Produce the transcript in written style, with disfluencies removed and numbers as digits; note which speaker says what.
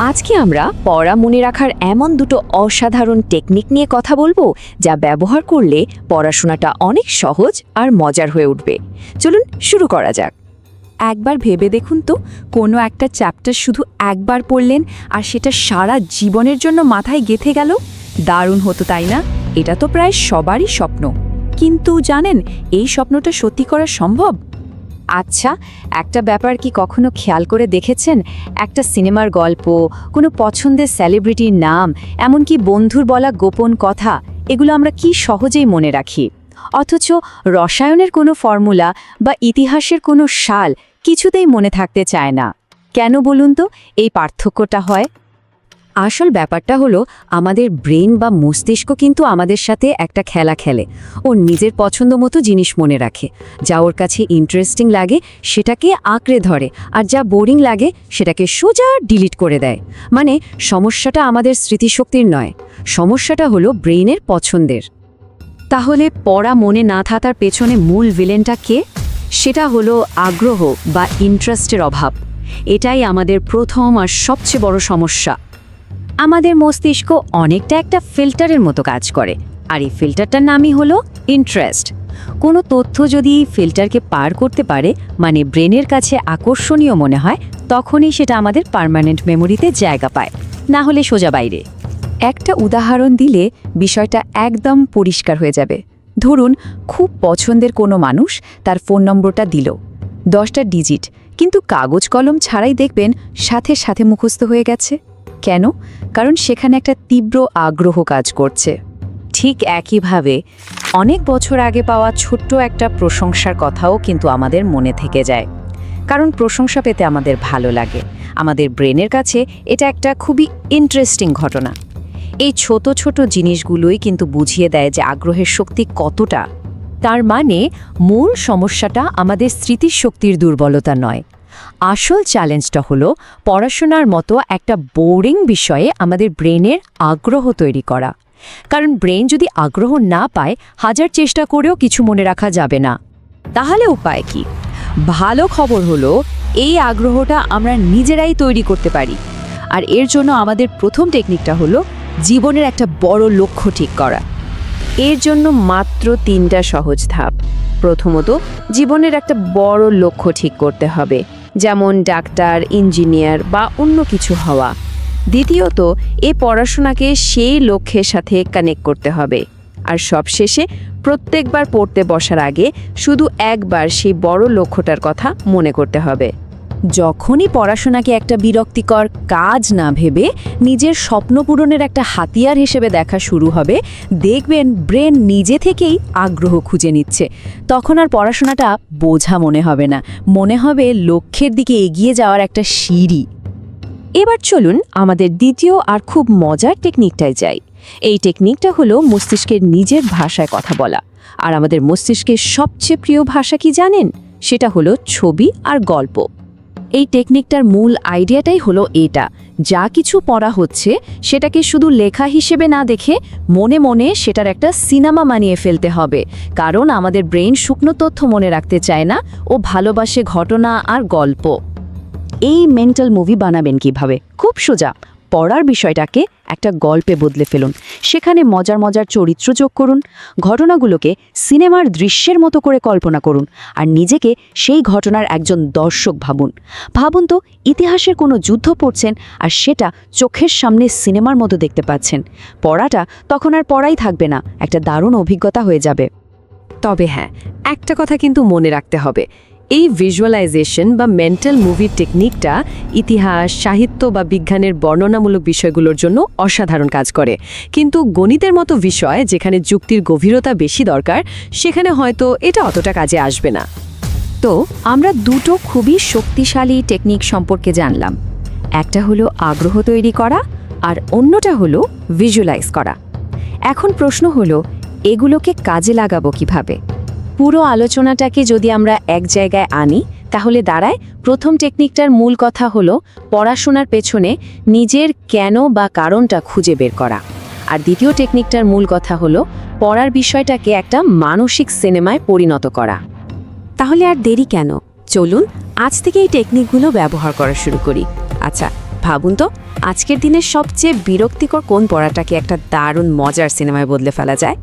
Speaker 1: আজকে আমরা পড়া মনে রাখার এমন দুটো অসাধারণ টেকনিক নিয়ে কথা বলবো যা ব্যবহার করলে পড়াশোনাটা অনেক সহজ আর মজার হয়ে উঠবে। চলুন শুরু করা যাক।
Speaker 2: একবার ভেবে দেখুন তো, কোনো একটা চ্যাপ্টার শুধু একবার পড়লেন আর সেটা সারা জীবনের জন্য মাথায় গেঁথে গেল। দারুণ হতো, তাই না? এটা তো প্রায় সবারই স্বপ্ন। কিন্তু জানেন, এই স্বপ্নটা সত্যি করা সম্ভব?
Speaker 1: আচ্ছা, একটা ব্যাপার কি কখনো খেয়াল করে দেখেছেন? একটা সিনেমার গল্প, কোনো পছন্দের সেলিব্রিটির নাম, এমনকি বন্ধুর বলা গোপন কথা, এগুলো আমরা কি সহজেই মনে রাখি। অথচ রসায়নের কোনো ফর্মুলা বা ইতিহাসের কোনো সাল কিছুতেই মনে থাকতে চায় না। কেন বলুন তো এই পার্থক্যটা হয়? আসল ব্যাপারটা হলো, আমাদের ব্রেন বা মস্তিষ্ক কিন্তু আমাদের সাথে একটা খেলা খেলে। ও নিজের পছন্দ মতো জিনিস মনে রাখে। যা ওর কাছে ইন্টারেস্টিং লাগে সেটাকে আঁকড়ে ধরে, আর যা বোরিং লাগে সেটাকে সোজা ডিলিট করে দেয়। মানে সমস্যাটা আমাদের স্মৃতিশক্তির নয়, সমস্যাটা হলো ব্রেইনের পছন্দের। তাহলে পড়া মনে না থাকার পেছনে মূল ভিলেনটা কে? সেটা হলো আগ্রহ বা ইন্টারেস্টের অভাব। এটাই আমাদের প্রথম আর সবচেয়ে বড় সমস্যা। আমাদের মস্তিষ্ক অনেকটা একটা ফিল্টারের মতো কাজ করে, আর এই ফিল্টারটার নামই হলো ইন্টারেস্ট। কোনো তথ্য যদি এই ফিল্টারকে পার করতে পারে, মানে ব্রেনের কাছে আকর্ষণীয় মনে হয়, তখনই সেটা আমাদের পার্মানেন্ট মেমোরিতে জায়গা পায়, না হলে সোজা বাইরে। একটা উদাহরণ দিলে বিষয়টা একদম পরিষ্কার হয়ে যাবে। ধরুন, খুব পছন্দের কোনো মানুষ তার ফোন নম্বরটা দিল, 10টা ডিজিট, কিন্তু কাগজ কলম ছাড়াই দেখবেন সাথে সাথে মুখস্থ হয়ে গেছে। কেন? কারণ সেখানে একটা তীব্র আগ্রহ কাজ করছে। ঠিক একইভাবে অনেক বছর আগে পাওয়া ছোট্ট একটা প্রশংসার কথাও কিন্তু আমাদের মনে থেকে যায়, কারণ প্রশংসা পেতে আমাদের ভালো লাগে। আমাদের ব্রেনের কাছে এটা একটা খুবই ইন্টারেস্টিং ঘটনা। এই ছোট ছোট জিনিসগুলোই কিন্তু বুঝিয়ে দেয় যে আগ্রহের শক্তি কতটা। তার মানে মূল সমস্যাটা আমাদের স্মৃতিশক্তির দুর্বলতা নয়। আসল চ্যালেঞ্জটা হলো পড়াশোনার মতো একটা বোরিং বিষয়ে আমাদের ব্রেনের আগ্রহ তৈরি করা। কারণ ব্রেন যদি আগ্রহ না পায়, হাজার চেষ্টা করেও কিছু মনে রাখা যাবে না। তাহলে উপায় কি? ভালো খবর হলো, এই আগ্রহটা আমরা নিজেরাই তৈরি করতে পারি। আর এর জন্য আমাদের প্রথম টেকনিকটা হলো জীবনের একটা বড় লক্ষ্য ঠিক করা। এর জন্য মাত্র 3টা সহজ ধাপ। প্রথমত, জীবনের একটা বড় লক্ষ্য ঠিক করতে হবে, যেমন ডাক্তার, ইঞ্জিনিয়ার বা অন্য কিছু হওয়া। দ্বিতীয়ত, এই পড়াশোনাকে সেই লক্ষ্যের সাথে কানেক্ট করতে হবে। আর সবশেষে, প্রত্যেকবার পড়তে বসার আগে শুধু একবার সেই বড় লক্ষ্যটার কথা মনে করতে হবে। যখনই পড়াশোনাকে একটা বিরক্তিকর কাজ না ভেবে নিজের স্বপ্ন পূরণের একটা হাতিয়ার হিসেবে দেখা শুরু হবে, দেখবেন ব্রেন নিজে থেকেই আগ্রহ খুঁজে নিচ্ছে। তখন আর পড়াশোনাটা বোঝা মনে হবে না, মনে হবে লক্ষ্যের দিকে এগিয়ে যাওয়ার একটা সিঁড়ি। এবার চলুন আমাদের দ্বিতীয় আর খুব মজার টেকনিকটায় যাই। এই টেকনিকটা হলো মস্তিষ্কের নিজের ভাষায় কথা বলা। আর আমাদের মস্তিষ্কের সবচেয়ে প্রিয় ভাষা কি জানেন? সেটা হলো ছবি আর গল্প। এই টেকনিকটার মূল আইডিয়াটাই হলো এটা: যা কিছু পড়া হচ্ছে সেটাকে শুধু লেখা হিসেবে না দেখে মনে মনে সেটার একটা সিনেমা বানিয়ে ফেলতে হবে। কারণ আমাদের ব্রেন শুকনো তথ্য মনে রাখতে চায় না, ও ভালোবাসে ঘটনা আর গল্প। এই মেন্টাল মুভি বানাবেন কিভাবে? খুব সোজা। পড়ার বিষয়টাকে একটা গল্পে বদলে ফেলুন। সেখানে মজার মজার চরিত্র যোগ করুন, ঘটনাগুলোকে সিনেমার দৃশ্যের মতো করে কল্পনা করুন, আর নিজেকে সেই ঘটনার একজন দর্শক ভাবুন। ভাবুন তো, ইতিহাসের কোনো যুদ্ধ পড়ছেন আর সেটা চোখের সামনে সিনেমার মতো দেখতে পাচ্ছেন। পড়াটা তখন আর পড়াই থাকবে না, একটা দারুণ অভিজ্ঞতা হয়ে যাবে। তবে হ্যাঁ, একটা কথা কিন্তু মনে রাখতে হবে, এই ভিজুয়ালাইজেশন বা মেন্টাল মুভির টেকনিকটা ইতিহাস, সাহিত্য বা বিজ্ঞানের বর্ণনামূলক বিষয়গুলোর জন্য অসাধারণ কাজ করে। কিন্তু গণিতের মতো বিষয়, যেখানে যুক্তির গভীরতা বেশি দরকার, সেখানে হয়তো এটা অতটা কাজে আসবে না। তো আমরা দুটো খুবই শক্তিশালী টেকনিক সম্পর্কে জানলাম। একটা হলো আগ্রহ তৈরি করা, আর অন্যটা হলো ভিজুয়ালাইজ করা। এখন প্রশ্ন হলো, এগুলোকে কাজে লাগাবো কিভাবে? পুরো আলোচনাটাকে যদি আমরা এক জায়গায় আনি, তাহলে দাঁড়ায় প্রথম টেকনিকটার মূল কথা হলো পড়াশোনার পেছনে নিজের কেন বা কারণটা খুঁজে বের করা। আর দ্বিতীয় টেকনিকটার মূল কথা হলো পড়ার বিষয়টাকে একটা মানসিক সিনেমায় পরিণত করা। তাহলে আর দেরি কেন? চলুন আজ থেকে এই টেকনিকগুলো ব্যবহার করা শুরু করি। আচ্ছা, ভাবুন তো আজকের দিনের সবচেয়ে বিরক্তিকর কোন পড়াটাকে একটা দারুণ মজার সিনেমায় বদলে ফেলা যায়।